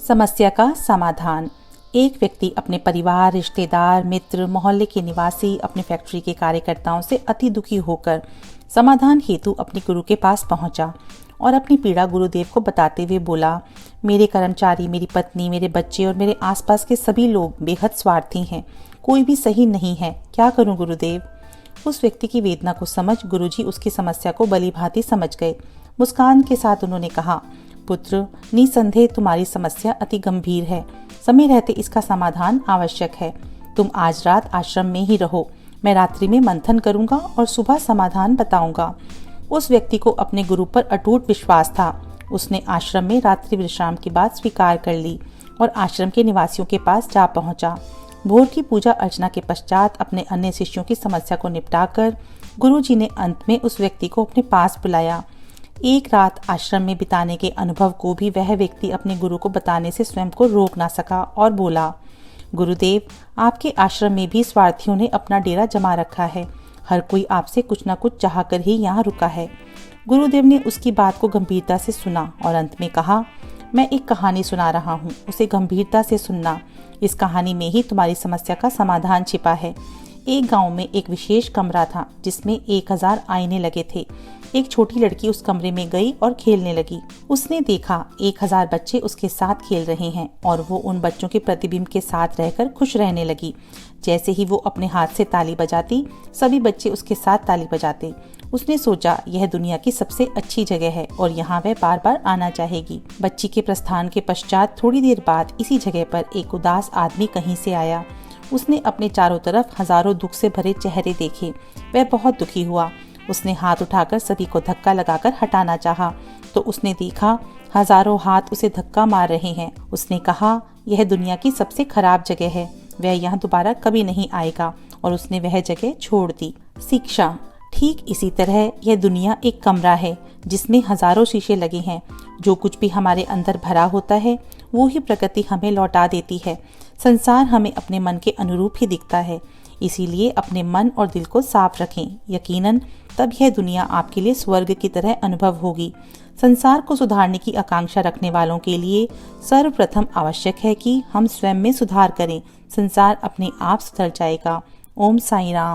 समस्या का समाधान। एक व्यक्ति अपने परिवार, रिश्तेदार, मित्र, मोहल्ले के निवासी, अपने फैक्ट्री के कार्यकर्ताओं से अति दुखी होकर समाधान हेतु अपने गुरु के पास पहुंचा और अपनी पीड़ा गुरुदेव को बताते हुए बोला, मेरे कर्मचारी, मेरी पत्नी, मेरे बच्चे और मेरे आसपास के सभी लोग बेहद स्वार्थी हैं। कोई भी सही नहीं है। क्या करूं गुरुदेव? उस व्यक्ति की वेदना को समझ गुरुजी उसकी समस्या को भलीभांति समझ गए। मुस्कान के साथ उन्होंने कहा, पुत्र, निसंदेह तुम्हारी समस्या अति गंभीर है। समय रहते इसका समाधान आवश्यक है। तुम आज रात आश्रम में ही रहो। मैं रात्रि में मंथन करूंगा और सुबह समाधान बताऊंगा। उस व्यक्ति को अपने गुरु पर अटूट विश्वास था। उसने आश्रम में रात्रि विश्राम की बात स्वीकार कर ली और आश्रम के निवासियों के पास जा पहुंचा। भोर की पूजा अर्चना के पश्चात अपने अन्य शिष्यों की समस्या को निपटाकर गुरुजी ने अंत में उस व्यक्ति को अपने पास बुलाया। एक रात आश्रम में बिताने के अनुभव को भी वह व्यक्ति अपने गुरु को बताने से स्वयं को रोक ना सका और बोला, गुरुदेव, आपके आश्रम में भी स्वार्थियों ने अपना डेरा जमा रखा है। हर कोई आपसे कुछ न कुछ चाह कर ही यहाँ रुका है। गुरुदेव ने उसकी बात को गंभीरता से सुना और अंत में कहा, मैं एक कहानी सुना रहा हूँ, उसे गंभीरता से सुनना। इस कहानी में ही तुम्हारी समस्या का समाधान छिपा है। एक गांव में एक विशेष कमरा था जिसमें 1000 आईने लगे थे। एक छोटी लड़की उस कमरे में गई और खेलने लगी। उसने देखा 1000 बच्चे उसके साथ खेल रहे हैं और वो उन बच्चों के प्रतिबिंब के साथ रहकर खुश रहने लगी। जैसे ही वो अपने हाथ से ताली बजाती, सभी बच्चे उसके साथ ताली बजाते। उसने सोचा, यह दुनिया की सबसे अच्छी जगह है और यहाँ वह बार बार आना चाहेगी। बच्ची के प्रस्थान के पश्चात थोड़ी देर बाद इसी जगह पर एक उदास आदमी कहीं से आया। उसने अपने चारों तरफ हजारों दुख से भरे चेहरे देखे। वह बहुत दुखी हुआ। उसने हाथ उठाकर सभी को धक्का लगाकर हटाना चाहा तो उसने देखा हजारों हाथ उसे धक्का मार रहे हैं। उसने कहा, यह दुनिया की सबसे खराब जगह है, वह यहाँ दोबारा कभी नहीं आएगा और उसने वह जगह छोड़ दी। शिक्षा। ठीक इसी तरह यह दुनिया एक कमरा है जिसमें हजारों शीशे लगे हैं। जो कुछ भी हमारे अंदर भरा होता है वो ही प्रकृति हमें लौटा देती है। संसार हमें अपने मन के अनुरूप ही दिखता है। इसीलिए अपने मन और दिल को साफ रखें। यकीनन तब यह दुनिया आपके लिए स्वर्ग की तरह अनुभव होगी। संसार को सुधारने की आकांक्षा रखने वालों के लिए सर्वप्रथम आवश्यक है कि हम स्वयं में सुधार करें। संसार अपने आप सुधर जाएगा। ओम साईं राम।